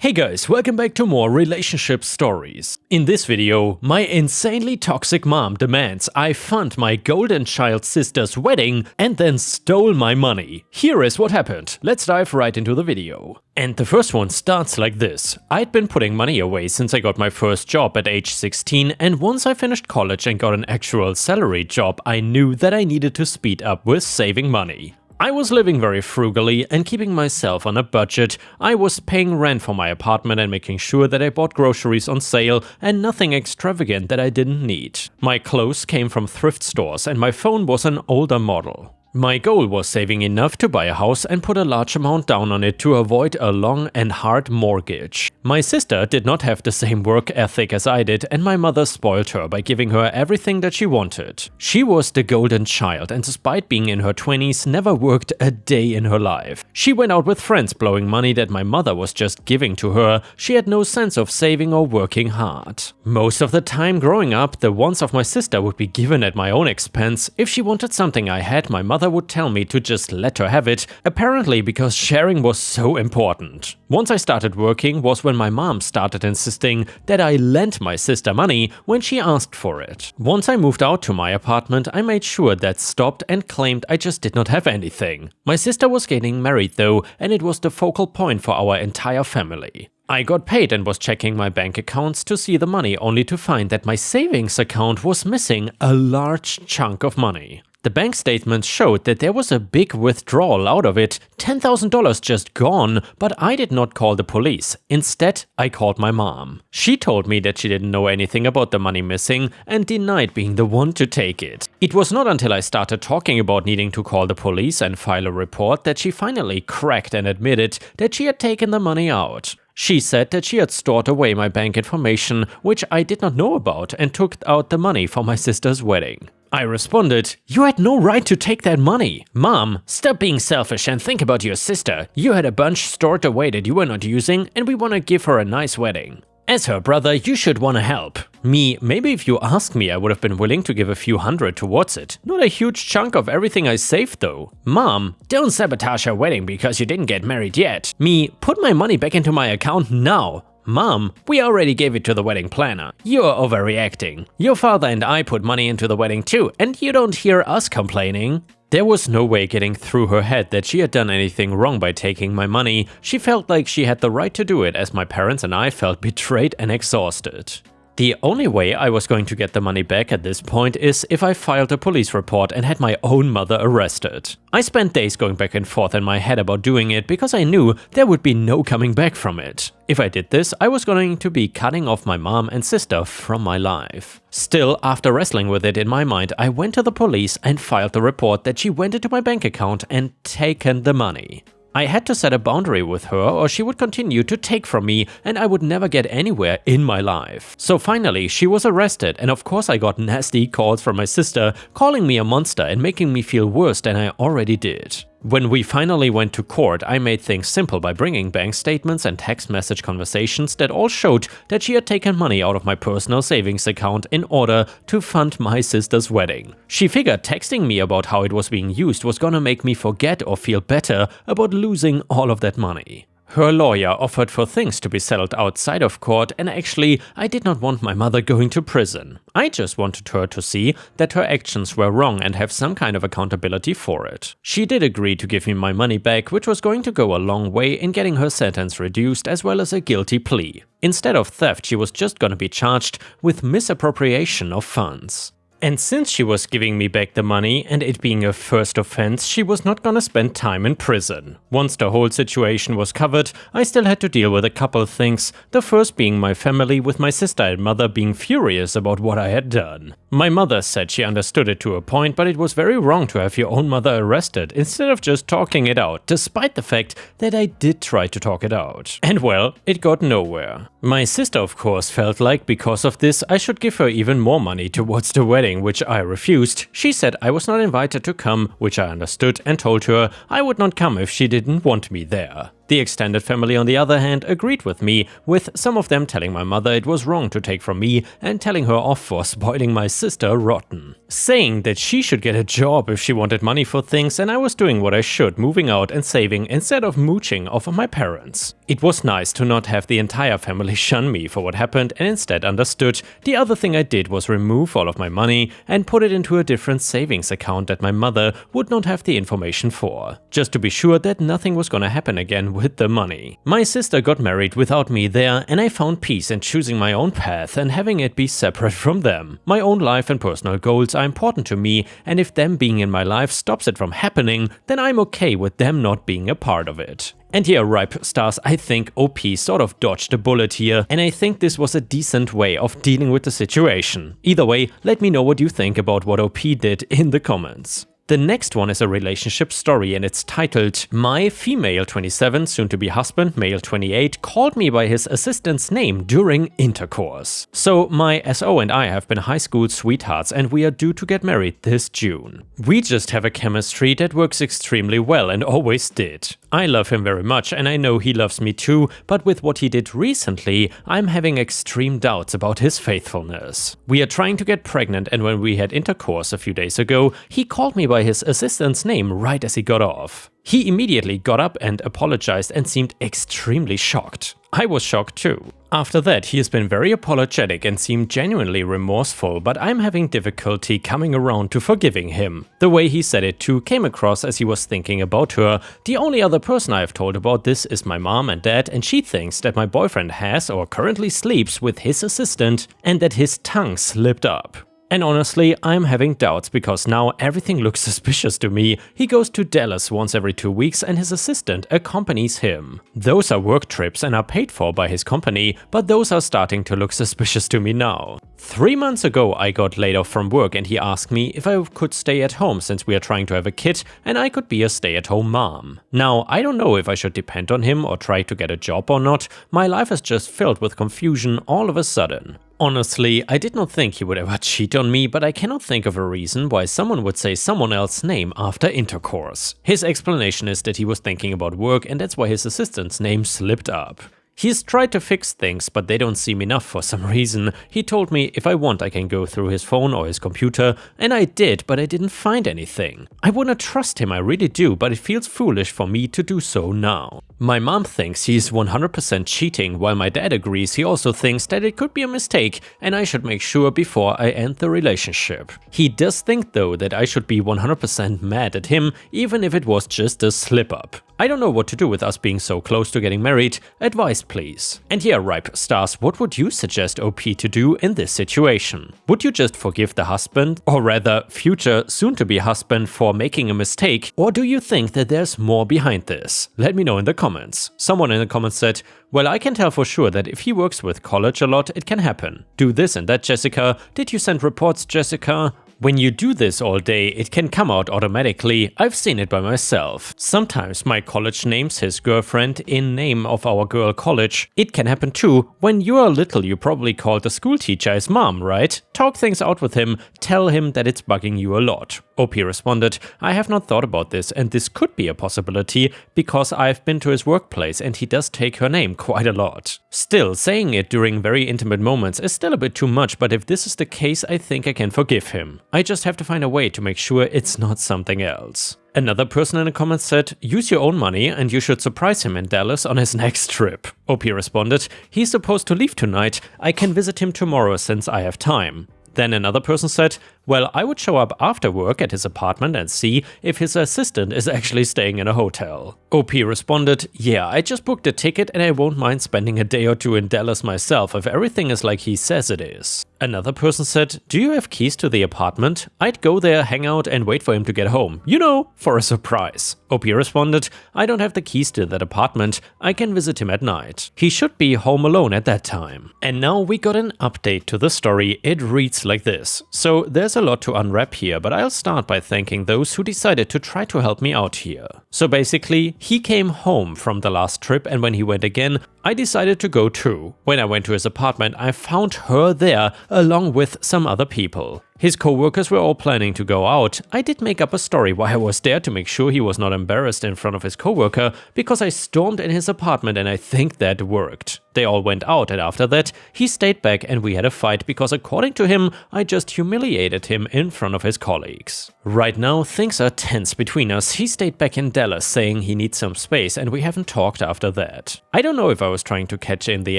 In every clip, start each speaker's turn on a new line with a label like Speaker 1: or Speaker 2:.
Speaker 1: Hey guys, welcome back to more relationship stories. In this video, my insanely toxic mom demands I fund my golden child sister's wedding and then stole my money. Here is what happened. Let's dive right into the video. And the first one starts like this. I'd been putting money away since I got my first job at age 16, and once I finished college and got an actual salaried job, I knew that I needed to speed up with saving money. I was living very frugally and keeping myself on a budget. I was paying rent for my apartment and making sure that I bought groceries on sale and nothing extravagant that I didn't need. My clothes came from thrift stores and my phone was an older model. My goal was saving enough to buy a house and put a large amount down on it to avoid a long and hard mortgage. My sister did not have the same work ethic as I did, and my mother spoiled her by giving her everything that she wanted. She was the golden child and despite being in her 20s, never worked a day in her life. She went out with friends blowing money that my mother was just giving to her. She had no sense of saving or working hard. Most of the time growing up, the wants of my sister would be given at my own expense. If she wanted something I had, my mother would tell me to just let her have it, apparently because sharing was so important. Once I started working was when my mom started insisting that I lent my sister money when she asked for it. Once I moved out to my apartment, I made sure that stopped and claimed I just did not have anything. My sister was getting married though, and it was the focal point for our entire family. I got paid and was checking my bank accounts to see the money, only to find that my savings account was missing a large chunk of money. The bank statements showed that there was a big withdrawal out of it, $10,000 just gone, but I did not call the police. Instead, I called my mom. She told me that she didn't know anything about the money missing and denied being the one to take it. It was not until I started talking about needing to call the police and file a report that she finally cracked and admitted that she had taken the money out. She said that she had stored away my bank information, which I did not know about, and took out the money for my sister's wedding. I responded, "You had no right to take that money. Mom, stop being selfish and think about your sister. You had a bunch stored away that you were not using, and we want to give her a nice wedding. As her brother, you should want to help." Me, maybe if you asked me, I would have been willing to give a few hundred towards it. Not a huge chunk of everything I saved though. Mom, don't sabotage her wedding because you didn't get married yet. Me, put my money back into my account now. Mom, we already gave it to the wedding planner. You're overreacting. Your father and I put money into the wedding too, and you don't hear us complaining. There was no way getting through her head that she had done anything wrong by taking my money. She felt like she had the right to do it, as my parents and I felt betrayed and exhausted. The only way I was going to get the money back at this point is if I filed a police report and had my own mother arrested. I spent days going back and forth in my head about doing it because I knew there would be no coming back from it. If I did this, I was going to be cutting off my mom and sister from my life. Still, after wrestling with it in my mind, I went to the police and filed the report that she went into my bank account and taken the money. I had to set a boundary with her or she would continue to take from me and I would never get anywhere in my life. So finally she was arrested, and of course I got nasty calls from my sister calling me a monster and making me feel worse than I already did. When we finally went to court, I made things simple by bringing bank statements and text message conversations that all showed that she had taken money out of my personal savings account in order to fund my sister's wedding. She figured texting me about how it was being used was gonna make me forget or feel better about losing all of that money. Her lawyer offered for things to be settled outside of court, and actually, I did not want my mother going to prison. I just wanted her to see that her actions were wrong and have some kind of accountability for it. She did agree to give me my money back, which was going to go a long way in getting her sentence reduced as well as a guilty plea. Instead of theft, she was just gonna be charged with misappropriation of funds. And since she was giving me back the money and it being a first offense, she was not gonna spend time in prison. Once the whole situation was covered, I still had to deal with a couple of things, the first being my family, with my sister and mother being furious about what I had done. My mother said she understood it to a point, but it was very wrong to have your own mother arrested instead of just talking it out, despite the fact that I did try to talk it out. And well, it got nowhere. My sister of course felt like because of this I should give her even more money towards the wedding, which I refused. She said I was not invited to come, which I understood, and told her I would not come if she didn't want me there. The extended family, on the other hand, agreed with me, with some of them telling my mother it was wrong to take from me and telling her off for spoiling my sister rotten. Saying that she should get a job if she wanted money for things, and I was doing what I should, moving out and saving instead of mooching off of my parents. It was nice to not have the entire family shun me for what happened and instead understood. The other thing I did was remove all of my money and put it into a different savings account that my mother would not have the information for, just to be sure that nothing was gonna happen again with the money. My sister got married without me there, and I found peace in choosing my own path and having it be separate from them. My own life and personal goals are important to me, and if them being in my life stops it from happening, then I'm okay with them not being a part of it. And here, Ripe Stars, I think OP sort of dodged a bullet here, and I think this was a decent way of dealing with the situation. Either way, let me know what you think about what OP did in the comments. The next one is a relationship story, and it's titled, "My female 27, soon-to-be husband, male 28, called me by his assistant's name during intercourse." So my SO and I have been high school sweethearts, and we are due to get married this June. We just have a chemistry that works extremely well and always did. I love him very much, and I know he loves me too, but with what he did recently, I'm having extreme doubts about his faithfulness. We are trying to get pregnant, and when we had intercourse a few days ago, he called me by his assistant's name right as he got off. He immediately got up and apologized and seemed extremely shocked. I was shocked too. After that, he has been very apologetic and seemed genuinely remorseful, but I'm having difficulty coming around to forgiving him. The way he said it too came across as he was thinking about her. The only other person I've told about this is my mom and dad, and she thinks that my boyfriend has or currently sleeps with his assistant and that his tongue slipped up. And honestly, I'm having doubts because now everything looks suspicious to me. He goes to Dallas once every 2 weeks and his assistant accompanies him. Those are work trips and are paid for by his company, but those are starting to look suspicious to me now. 3 months ago I got laid off from work and he asked me if I could stay at home since we are trying to have a kid and I could be a stay-at-home mom. Now, I don't know if I should depend on him or try to get a job or not. My life is just filled with confusion all of a sudden. Honestly, I did not think he would ever cheat on me, but I cannot think of a reason why someone would say someone else's name after intercourse. His explanation is that he was thinking about work and that's why his assistant's name slipped up. He's tried to fix things, but they don't seem enough for some reason. He told me if I want I can go through his phone or his computer, and I did, but I didn't find anything. I wanna trust him, I really do, but it feels foolish for me to do so now. My mom thinks he's 100% cheating, while my dad agrees. He also thinks that it could be a mistake and I should make sure before I end the relationship. He does think though that I should be 100% mad at him, even if it was just a slip-up. I don't know what to do with us being so close to getting married. Advice please. And here, Ripe Stars, what would you suggest OP to do in this situation? Would you just forgive the husband, or rather future soon-to-be husband, for making a mistake, or do you think that there's more behind this? Let me know in the comments. Someone in the comments said, "Well, I can tell for sure that if he works with college a lot, it can happen. Do this and that, Jessica. Did you send reports, Jessica? When you do this all day, it can come out automatically. I've seen it by myself. Sometimes my college names his girlfriend in name of our girl college. It can happen too. When you are little, you probably called the school teacher his mom, right? Talk things out with him. Tell him that it's bugging you a lot." OP responded, "I have not thought about this, and this could be a possibility because I've been to his workplace and he does take her name quite a lot. Still, saying it during very intimate moments is still a bit too much, but if this is the case, I think I can forgive him. I just have to find a way to make sure it's not something else." Another person in the comments said, "Use your own money and you should surprise him in Dallas on his next trip." OP responded, "He's supposed to leave tonight. I can visit him tomorrow since I have time." Then another person said, "Well, I would show up after work at his apartment and see if his assistant is actually staying in a hotel." OP responded, "Yeah, I just booked a ticket and I won't mind spending a day or two in Dallas myself if everything is like he says it is." Another person said, "Do you have keys to the apartment? I'd go there, hang out and wait for him to get home. You know, for a surprise." OP responded, "I don't have the keys to that apartment. I can visit him at night. He should be home alone at that time." And now we got an update to the story. It reads like this. So there's a lot to unwrap here, but I'll start by thanking those who decided to try to help me out here. So basically, he came home from the last trip, and when he went again, I decided to go too. When I went to his apartment, I found her there along with some other people. His co-workers were all planning to go out. I did make up a story why I was there to make sure he was not embarrassed in front of his co-worker, because I stormed in his apartment and I think that worked. They all went out, and after that, he stayed back and we had a fight because according to him, I just humiliated him in front of his colleagues. Right now, things are tense between us. He stayed back in Dallas saying he needs some space and we haven't talked after that. I don't know if I was trying to catch in the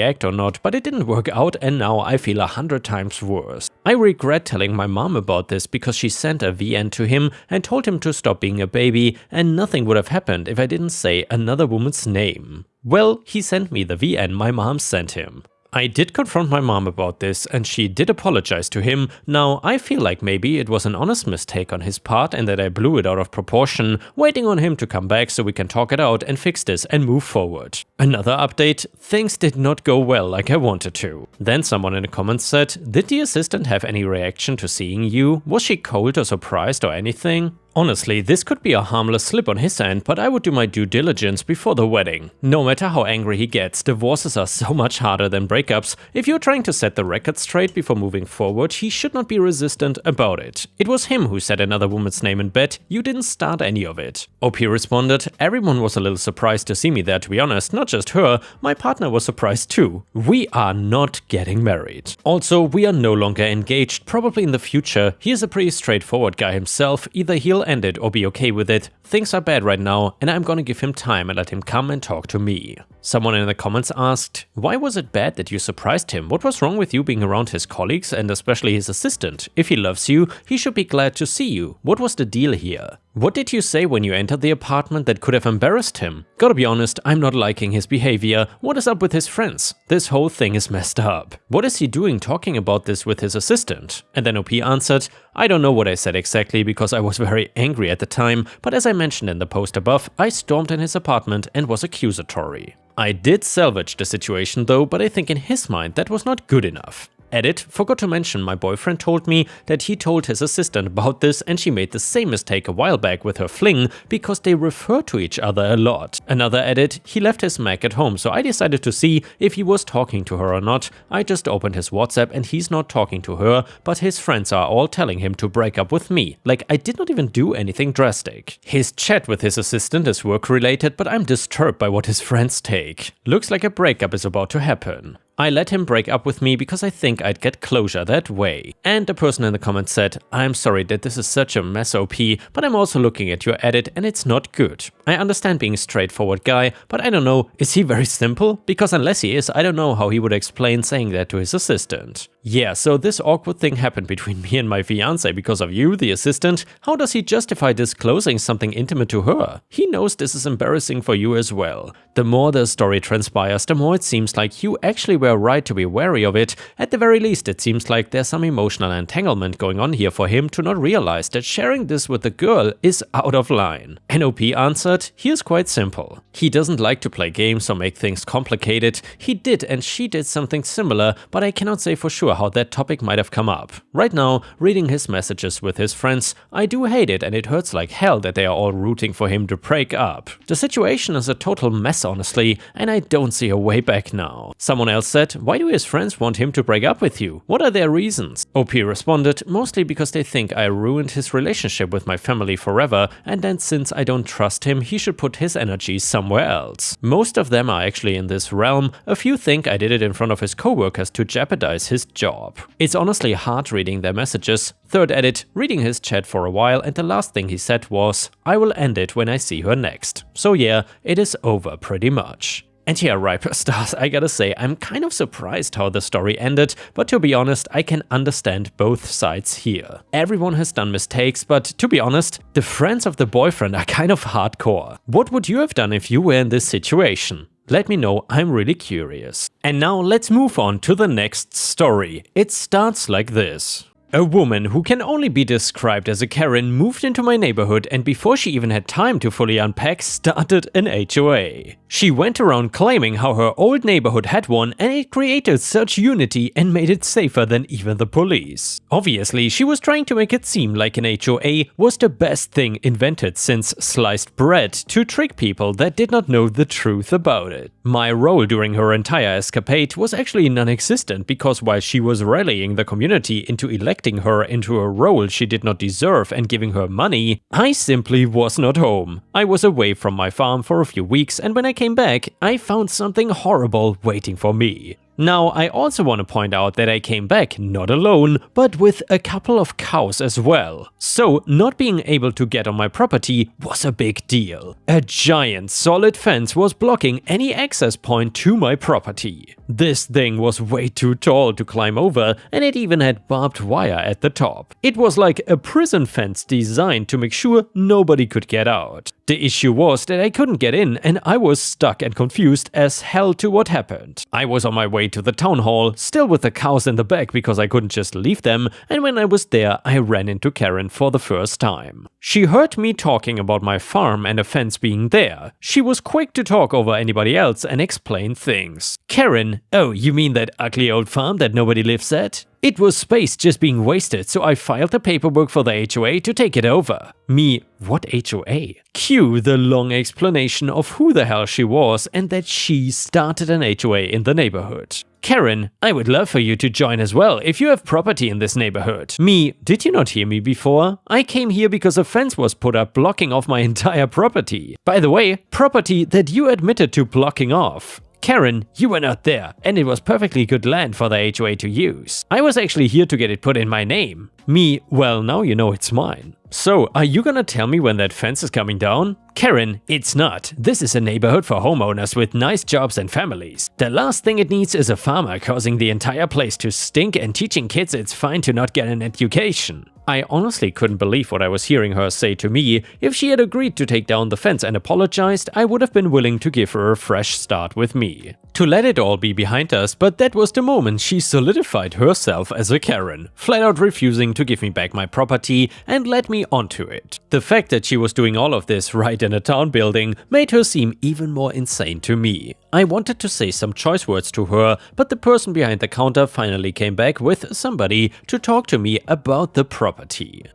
Speaker 1: act or not, but it didn't work out and now I feel 100 times worse. I regret telling my mom about this because she sent a VN to him and told him to stop being a baby, and nothing would have happened if I didn't say another woman's name. Well, he sent me the VN my mom sent him. I did confront my mom about this and she did apologize to him. Now, I feel like maybe it was an honest mistake on his part and that I blew it out of proportion, waiting on him to come back so we can talk it out and fix this and move forward. Another update, things did not go well like I wanted to. Then someone in the comments said, did the assistant have any reaction to seeing you? Was she cold or surprised or anything? Honestly, this could be a harmless slip on his end, but I would do my due diligence before the wedding. No matter how angry he gets, divorces are so much harder than breakups. If you're trying to set the record straight before moving forward, he should not be resistant about it. It was him who said another woman's name in bed, you didn't start any of it. OP responded, everyone was a little surprised to see me there, to be honest, not just her, my partner was surprised too. We are not getting married. Also, we are no longer engaged, probably in the future. He is a pretty straightforward guy himself, either he'll end it or be okay with it. Things are bad right now and I'm gonna give him time and let him come and talk to me. Someone in the comments asked, why was it bad that you surprised him? What was wrong with you being around his colleagues and especially his assistant? If he loves you, he should be glad to see you. What was the deal here? What did you say when you entered the apartment that could have embarrassed him? Gotta be honest, I'm not liking his behavior. What is up with his friends? This whole thing is messed up. What is he doing talking about this with his assistant? And then OP answered, I don't know what I said exactly because I was very angry at the time, but as I mentioned in the post above, I stormed in his apartment and was accusatory. I did salvage the situation though, but I think in his mind that was not good enough. Edit, forgot to mention my boyfriend told me that he told his assistant about this and she made the same mistake a while back with her fling because they refer to each other a lot. Another edit, he left his Mac at home, so I decided to see if he was talking to her or not. I just opened his WhatsApp and he's not talking to her, but his friends are all telling him to break up with me. Like, I did not even do anything drastic. His chat with his assistant is work related, but I'm disturbed by what his friends take. Looks like a breakup is about to happen. I let him break up with me because I think I'd get closure that way. And the person in the comments said, I'm sorry that this is such a mess OP, but I'm also looking at your edit and it's not good. I understand being a straightforward guy, but I don't know, is he very simple? Because unless he is, I don't know how he would explain saying that to his assistant. Yeah, so this awkward thing happened between me and my fiancé because of you, the assistant. How does he justify disclosing something intimate to her? He knows this is embarrassing for you as well. The more the story transpires, the more it seems like you actually were right to be wary of it. At the very least, it seems like there's some emotional entanglement going on here for him to not realize that sharing this with the girl is out of line. NOP answered, here's quite simple. He doesn't like to play games or make things complicated. He did and she did something similar, but I cannot say for sure how that topic might have come up. Right now, reading his messages with his friends, I do hate it and it hurts like hell that they are all rooting for him to break up. The situation is a total mess honestly, and I don't see a way back now. Someone else said, why do his friends want him to break up with you? What are their reasons? OP responded, mostly because they think I ruined his relationship with my family forever, and then since I don't trust him, he should put his energy somewhere else. Most of them are actually in this realm. A few think I did it in front of his co-workers to jeopardize his job. It's honestly hard reading their messages. Third edit, reading his chat for a while, and the last thing he said was, I will end it when I see her next. So yeah, it is over pretty much. And yeah, Riper Stars, I gotta say, I'm kind of surprised how the story ended, but to be honest, I can understand both sides here. Everyone has done mistakes, but to be honest, the friends of the boyfriend are kind of hardcore. What would you have done if you were in this situation? Let me know, I'm really curious. And now let's move on to the next story. It starts like this. A woman who can only be described as a Karen moved into my neighborhood and before she even had time to fully unpack, started an HOA. She went around claiming how her old neighborhood had one and it created such unity and made it safer than even the police. Obviously, she was trying to make it seem like an HOA was the best thing invented since sliced bread to trick people that did not know the truth about it. My role during her entire escapade was actually non-existent because while she was rallying the community into electing her into a role she did not deserve and giving her money, I simply was not home. I was away from my farm for a few weeks, and when I came back, I found something horrible waiting for me. Now, I also want to point out that I came back not alone, but with a couple of cows as well. So, not being able to get on my property was a big deal. A giant solid fence was blocking any access point to my property. This thing was way too tall to climb over, and it even had barbed wire at the top. It was like a prison fence designed to make sure nobody could get out. The issue was that I couldn't get in, and I was stuck and confused as hell to what happened. I was on my way to the town hall, still with the cows in the back because I couldn't just leave them, and when I was there, I ran into Karen for the first time. She heard me talking about my farm and a fence being there. She was quick to talk over anybody else and explain things. Karen, oh, you mean that ugly old farm that nobody lives at? It was space just being wasted, so I filed the paperwork for the HOA to take it over. Me, what HOA? Cue the long explanation of who the hell she was and that she started an HOA in the neighborhood. Karen, I would love for you to join as well if you have property in this neighborhood. Me, did you not hear me before? I came here because a fence was put up blocking off my entire property. By the way, property that you admitted to blocking off. Karen, you were not there, and it was perfectly good land for the HOA to use. I was actually here to get it put in my name. Me, well, now you know it's mine. So, are you gonna tell me when that fence is coming down? Karen, it's not. This is a neighborhood for homeowners with nice jobs and families. The last thing it needs is a farmer causing the entire place to stink and teaching kids it's fine to not get an education. I honestly couldn't believe what I was hearing her say to me. If she had agreed to take down the fence and apologized, I would have been willing to give her a fresh start with me. To let it all be behind us, but that was the moment she solidified herself as a Karen, flat out refusing to give me back my property and led me onto it. The fact that she was doing all of this right in a town building made her seem even more insane to me. I wanted to say some choice words to her, but the person behind the counter finally came back with somebody to talk to me about the property.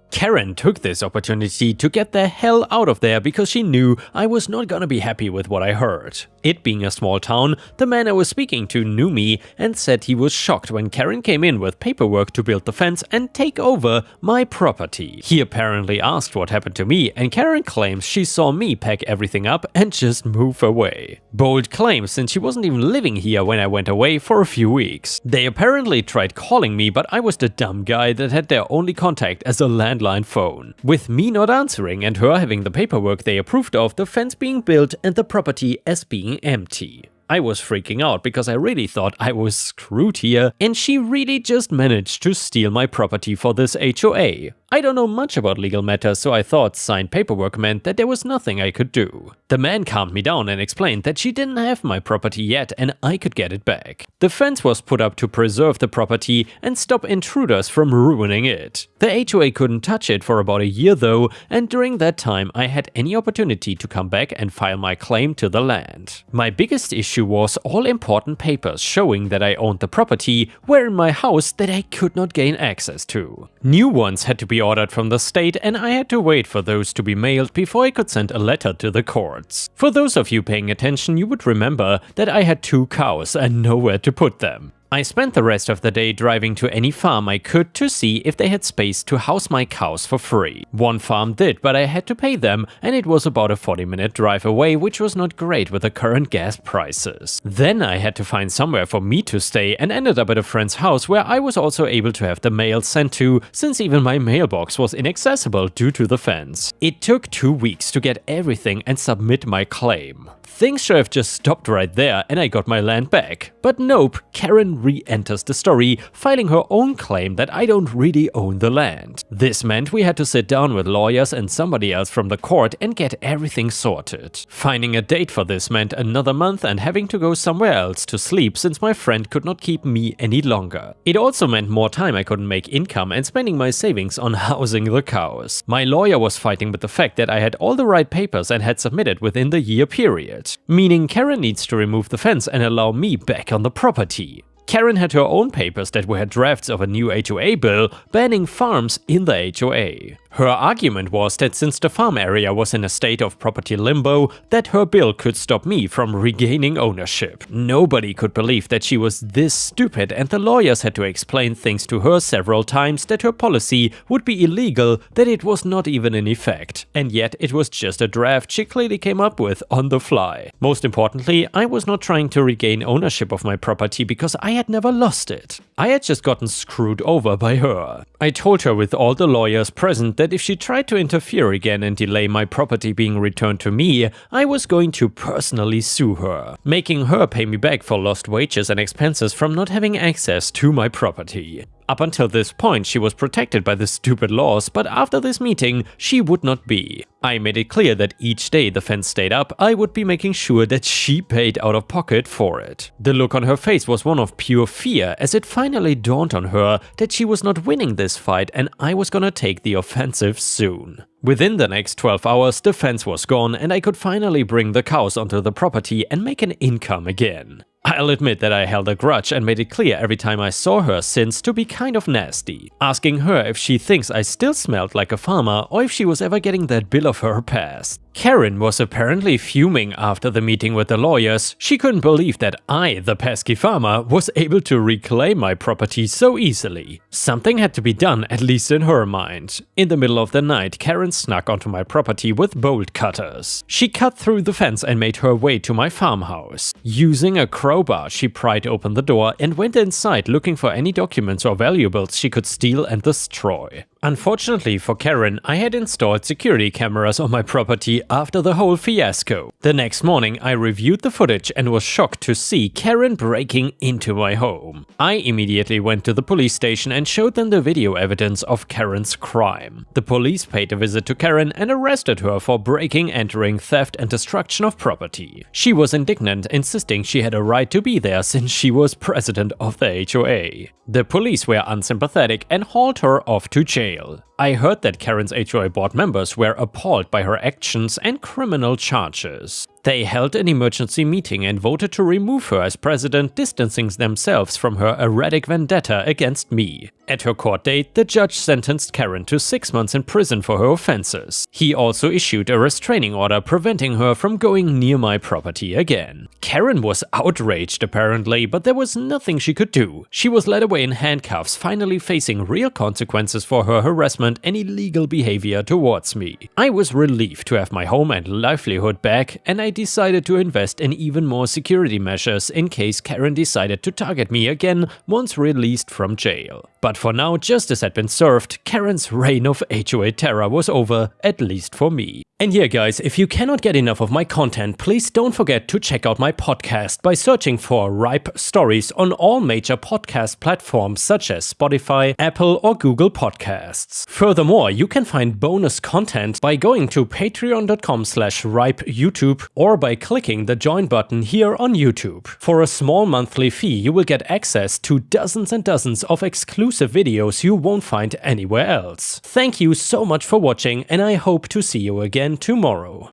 Speaker 1: Karen took this opportunity to get the hell out of there because she knew I was not gonna be happy with what I heard. It being a small town, the man I was speaking to knew me and said he was shocked when Karen came in with paperwork to build the fence and take over my property. He apparently asked what happened to me, and Karen claims she saw me pack everything up and just move away. Bold claim since she wasn't even living here when I went away for a few weeks. They apparently tried calling me, but I was the dumb guy that had their only contact as a landline phone. With me not answering and her having the paperwork they approved of, the fence being built and the property as being empty. I was freaking out because I really thought I was screwed here, and she really just managed to steal my property for this HOA. I don't know much about legal matters, so I thought signed paperwork meant that there was nothing I could do. The man calmed me down and explained that she didn't have my property yet and I could get it back. The fence was put up to preserve the property and stop intruders from ruining it. The HOA couldn't touch it for about a year though, and during that time I had any opportunity to come back and file my claim to the land. My biggest issue was all important papers showing that I owned the property were in my house that I could not gain access to. New ones had to be ordered from the state, and I had to wait for those to be mailed before I could send a letter to the courts. For those of you paying attention, you would remember that I had 2 cows and nowhere to put them. I spent the rest of the day driving to any farm I could to see if they had space to house my cows for free. One farm did, but I had to pay them, and it was about a 40-minute drive away, which was not great with the current gas prices. Then I had to find somewhere for me to stay and ended up at a friend's house where I was also able to have the mail sent to, since even my mailbox was inaccessible due to the fence. It took 2 weeks to get everything and submit my claim. Things should have just stopped right there and I got my land back. But nope, Karen re-enters the story, filing her own claim that I don't really own the land. This meant we had to sit down with lawyers and somebody else from the court and get everything sorted. Finding a date for this meant another month and having to go somewhere else to sleep since my friend could not keep me any longer. It also meant more time I couldn't make income and spending my savings on housing the cows. My lawyer was fighting with the fact that I had all the right papers and had submitted within the year period. expired, meaning Karen needs to remove the fence and allow me back on the property. Karen had her own papers that were drafts of a new HOA bill banning farms in the HOA. Her argument was that since the farm area was in a state of property limbo, that her bill could stop me from regaining ownership. Nobody could believe that she was this stupid, and the lawyers had to explain things to her several times, that her policy would be illegal, that it was not even in effect. And yet it was just a draft she clearly came up with on the fly. Most importantly, I was not trying to regain ownership of my property because I had never lost it. I had just gotten screwed over by her. I told her with all the lawyers present that if she tried to interfere again and delay my property being returned to me, I was going to personally sue her, making her pay me back for lost wages and expenses from not having access to my property. Up until this point, she was protected by the stupid laws, but after this meeting, she would not be. I made it clear that each day the fence stayed up, I would be making sure that she paid out of pocket for it. The look on her face was one of pure fear, as it finally dawned on her that she was not winning this fight and I was gonna take the offensive soon. Within the next 12 hours, the fence was gone and I could finally bring the cows onto the property and make an income again. I'll admit that I held a grudge and made it clear every time I saw her since to be kind of nasty, asking her if she thinks I still smelled like a farmer or if she was ever getting that bill of her past. Karen was apparently fuming after the meeting with the lawyers. She couldn't believe that I, the pesky farmer, was able to reclaim my property so easily. Something had to be done, at least in her mind. In the middle of the night, Karen snuck onto my property with bolt cutters. She cut through the fence and made her way to my farmhouse. Using a crowbar, she pried open the door and went inside looking for any documents or valuables she could steal and destroy. Unfortunately for Karen, I had installed security cameras on my property after the whole fiasco. The next morning, I reviewed the footage and was shocked to see Karen breaking into my home. I immediately went to the police station and showed them the video evidence of Karen's crime. The police paid a visit to Karen and arrested her for breaking, entering, theft and destruction of property. She was indignant, insisting she had a right to be there since she was president of the HOA. The police were unsympathetic and hauled her off to jail. I heard that Karen's HOA board members were appalled by her actions and criminal charges. They held an emergency meeting and voted to remove her as president, distancing themselves from her erratic vendetta against me. At her court date, the judge sentenced Karen to 6 months in prison for her offenses. He also issued a restraining order preventing her from going near my property again. Karen was outraged apparently, but there was nothing she could do. She was led away in handcuffs, finally facing real consequences for her harassment and illegal behavior towards me. I was relieved to have my home and livelihood back, and I decided to invest in even more security measures in case Karen decided to target me again once released from jail. But for now, justice had been served. Karen's reign of HOA terror was over, at least for me. And yeah guys, if you cannot get enough of my content, please don't forget to check out my podcast by searching for Ripe Stories on all major podcast platforms such as Spotify, Apple or Google Podcasts. Furthermore, you can find bonus content by going to patreon.com/ripeyoutube or by clicking the join button here on YouTube. For a small monthly fee, you will get access to dozens and dozens of exclusive videos you won't find anywhere else. Thank you so much for watching, and I hope to see you again tomorrow.